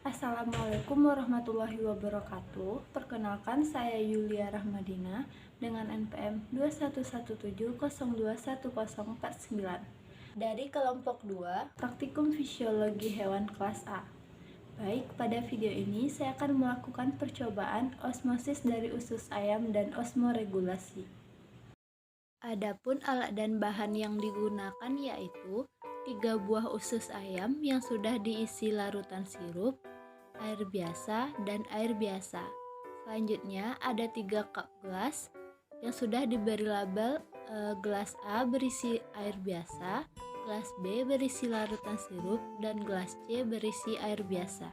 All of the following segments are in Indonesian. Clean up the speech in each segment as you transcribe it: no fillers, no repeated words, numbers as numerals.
Assalamualaikum warahmatullahi wabarakatuh. Perkenalkan, saya Yulia Rahmadina dengan NPM 2117021049 dari kelompok 2 Praktikum Fisiologi Hewan kelas A. Baik, pada video ini saya akan melakukan percobaan osmosis dari usus ayam dan osmoregulasi. Adapun alat dan bahan yang digunakan yaitu 3 buah usus ayam yang sudah diisi larutan sirup, air biasa, dan air biasa. Selanjutnya ada 3 cup gelas yang sudah diberi label gelas A berisi air biasa, gelas B berisi larutan sirup, dan gelas C berisi air biasa.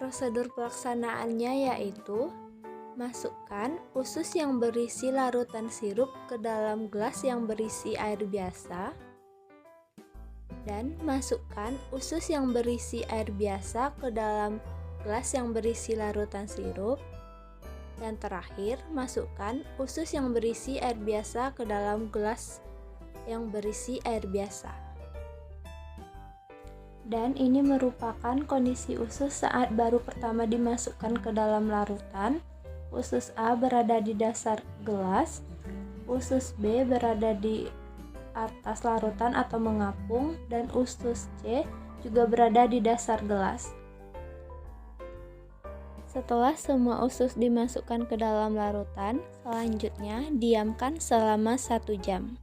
Prosedur pelaksanaannya yaitu masukkan usus yang berisi larutan sirup ke dalam gelas yang berisi air biasa, dan masukkan usus yang berisi air biasa ke dalam gelas yang berisi larutan sirup, dan terakhir masukkan usus yang berisi air biasa ke dalam gelas yang berisi air biasa. Dan ini merupakan kondisi usus saat baru pertama dimasukkan ke dalam larutan. Usus A berada di dasar gelas, usus B berada di atas larutan atau mengapung, dan usus C juga berada di dasar gelas. Setelah semua usus dimasukkan ke dalam larutan, selanjutnya diamkan selama 1 jam.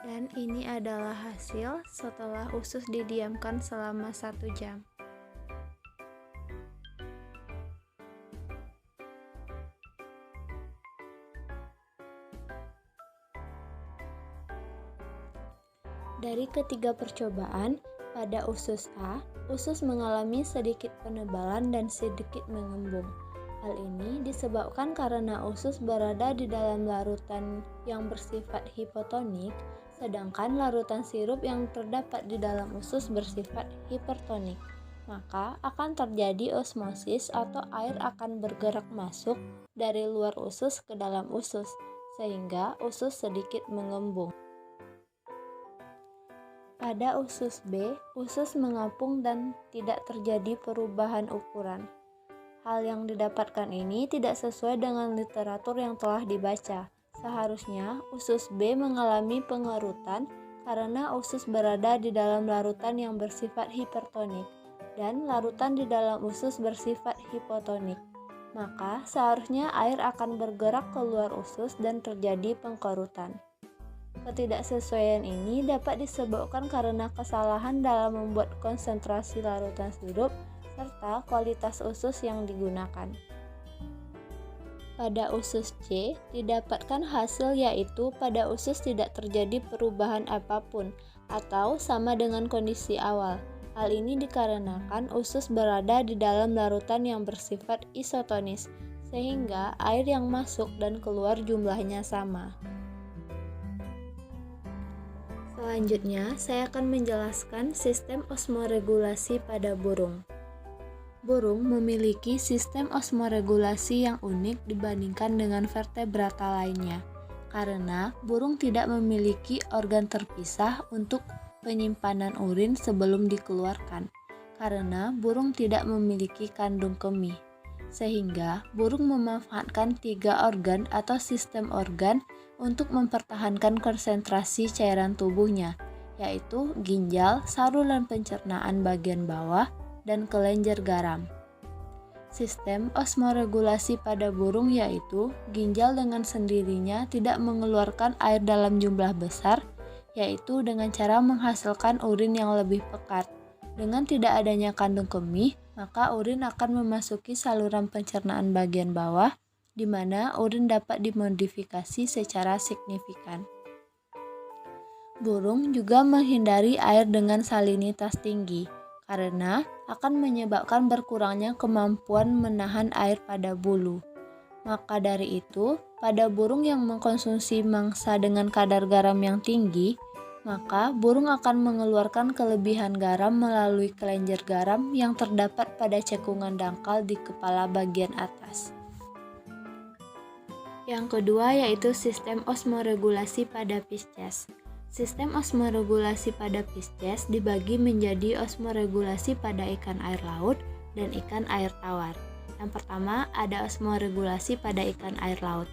Dan ini adalah hasil setelah usus didiamkan selama 1 jam. Dari ketiga percobaan, pada usus A, usus mengalami sedikit penebalan dan sedikit mengembung. Hal ini disebabkan karena usus berada di dalam larutan yang bersifat hipotonik, sedangkan larutan sirup yang terdapat di dalam usus bersifat hipertonik. Maka akan terjadi osmosis atau air akan bergerak masuk dari luar usus ke dalam usus, sehingga usus sedikit mengembung. Pada usus B, usus mengapung dan tidak terjadi perubahan ukuran. Hal yang didapatkan ini tidak sesuai dengan literatur yang telah dibaca. Seharusnya usus B mengalami pengerutan karena usus berada di dalam larutan yang bersifat hipertonik dan larutan di dalam usus bersifat hipotonik. Maka seharusnya air akan bergerak keluar usus dan terjadi pengkerutan. Ketidaksesuaian ini dapat disebabkan karena kesalahan dalam membuat konsentrasi larutan sirup serta kualitas usus yang digunakan. Pada usus C, didapatkan hasil yaitu pada usus tidak terjadi perubahan apapun atau sama dengan kondisi awal. Hal ini dikarenakan usus berada di dalam larutan yang bersifat isotonis, sehingga air yang masuk dan keluar jumlahnya sama. Selanjutnya, saya akan menjelaskan sistem osmoregulasi pada burung. Burung memiliki sistem osmoregulasi yang unik dibandingkan dengan vertebrata lainnya, karena burung tidak memiliki organ terpisah untuk penyimpanan urin sebelum dikeluarkan, karena burung tidak memiliki kandung kemih, sehingga burung memanfaatkan 3 organ atau sistem organ untuk mempertahankan konsentrasi cairan tubuhnya, yaitu ginjal, saluran pencernaan bagian bawah, dan kelenjar garam. Sistem osmoregulasi pada burung yaitu ginjal dengan sendirinya tidak mengeluarkan air dalam jumlah besar, yaitu dengan cara menghasilkan urin yang lebih pekat. Dengan tidak adanya kandung kemih, maka urin akan memasuki saluran pencernaan bagian bawah, di mana urin dapat dimodifikasi secara signifikan. Burung juga menghindari air dengan salinitas tinggi, karena akan menyebabkan berkurangnya kemampuan menahan air pada bulu. Maka dari itu, pada burung yang mengkonsumsi mangsa dengan kadar garam yang tinggi, maka burung akan mengeluarkan kelebihan garam melalui kelenjar garam yang terdapat pada cekungan dangkal di kepala bagian atas. Yang kedua yaitu sistem osmoregulasi pada Pisces. Sistem osmoregulasi pada Pisces dibagi menjadi osmoregulasi pada ikan air laut dan ikan air tawar. Yang pertama ada osmoregulasi pada ikan air laut.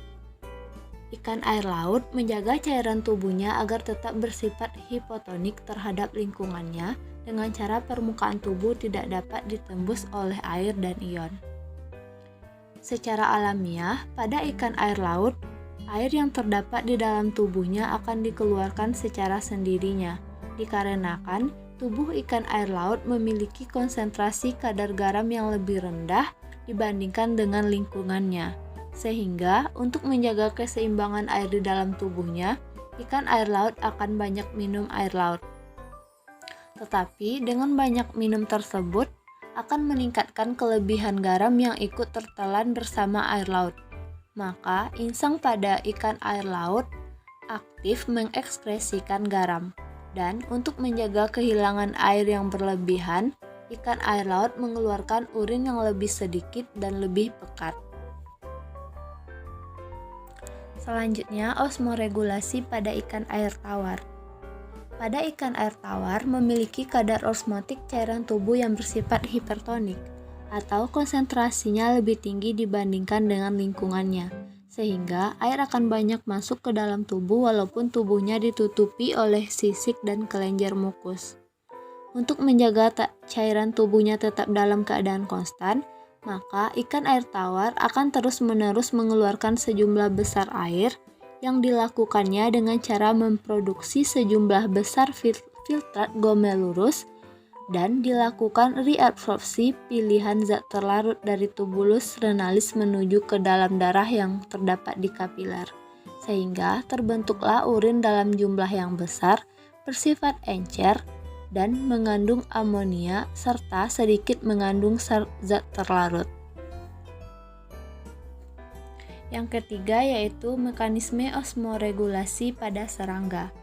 Ikan air laut menjaga cairan tubuhnya agar tetap bersifat hipotonik terhadap lingkungannya dengan cara permukaan tubuh tidak dapat ditembus oleh air dan ion. Secara alamiah, pada ikan air laut, air yang terdapat di dalam tubuhnya akan dikeluarkan secara sendirinya, dikarenakan tubuh ikan air laut memiliki konsentrasi kadar garam yang lebih rendah dibandingkan dengan lingkungannya. Sehingga, untuk menjaga keseimbangan air di dalam tubuhnya, ikan air laut akan banyak minum air laut. Tetapi, dengan banyak minum tersebut, akan meningkatkan kelebihan garam yang ikut tertelan bersama air laut. Maka, insang pada ikan air laut aktif mengekskresikan garam. Dan untuk menjaga kehilangan air yang berlebihan, ikan air laut mengeluarkan urin yang lebih sedikit dan lebih pekat. Selanjutnya, osmoregulasi pada ikan air tawar. Pada ikan air tawar memiliki kadar osmotik cairan tubuh yang bersifat hipertonik, atau konsentrasinya lebih tinggi dibandingkan dengan lingkungannya, sehingga air akan banyak masuk ke dalam tubuh walaupun tubuhnya ditutupi oleh sisik dan kelenjar mukus. Untuk menjaga cairan tubuhnya tetap dalam keadaan konstan, maka ikan air tawar akan terus-menerus mengeluarkan sejumlah besar air yang dilakukannya dengan cara memproduksi sejumlah besar filtrat glomerulus dan dilakukan reabsorpsi pilihan zat terlarut dari tubulus renalis menuju ke dalam darah yang terdapat di kapiler, sehingga terbentuklah urin dalam jumlah yang besar, bersifat encer, dan mengandung amonia serta sedikit mengandung zat terlarut. Yang ketiga yaitu mekanisme osmoregulasi pada serangga.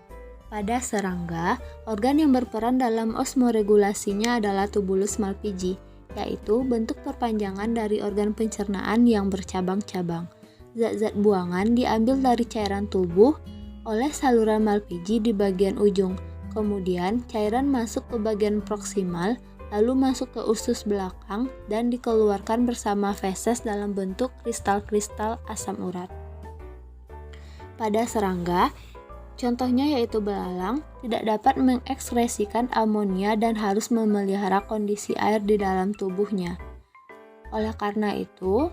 Pada serangga, organ yang berperan dalam osmoregulasinya adalah tubulus Malpighi, yaitu bentuk perpanjangan dari organ pencernaan yang bercabang-cabang. Zat-zat buangan diambil dari cairan tubuh oleh saluran Malpighi di bagian ujung. Kemudian, cairan masuk ke bagian proksimal, lalu masuk ke usus belakang dan dikeluarkan bersama feses dalam bentuk kristal-kristal asam urat. Pada serangga, contohnya yaitu belalang, tidak dapat mengekskresikan amonia dan harus memelihara kondisi air di dalam tubuhnya. Oleh karena itu,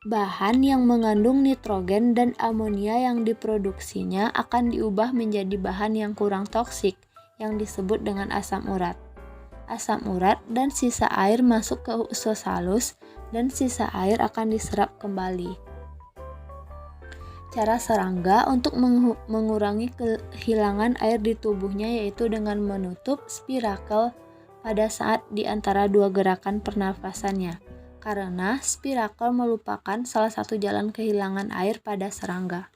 bahan yang mengandung nitrogen dan amonia yang diproduksinya akan diubah menjadi bahan yang kurang toksik, yang disebut dengan asam urat. Asam urat dan sisa air masuk ke usus halus dan sisa air akan diserap kembali. Cara serangga untuk mengurangi kehilangan air di tubuhnya yaitu dengan menutup spirakel pada saat di antara dua gerakan pernafasannya, karena spirakel merupakan salah satu jalan kehilangan air pada serangga.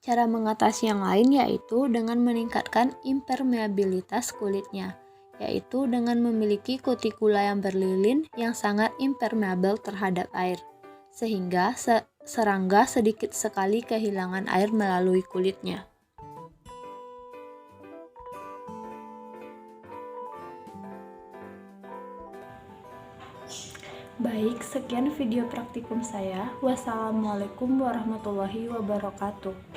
Cara mengatasi yang lain yaitu dengan meningkatkan impermeabilitas kulitnya, yaitu dengan memiliki kutikula yang berlilin yang sangat impermeable terhadap air, sehingga serangga sedikit sekali kehilangan air melalui kulitnya. Baik, sekian video praktikum saya. Wassalamualaikum warahmatullahi wabarakatuh.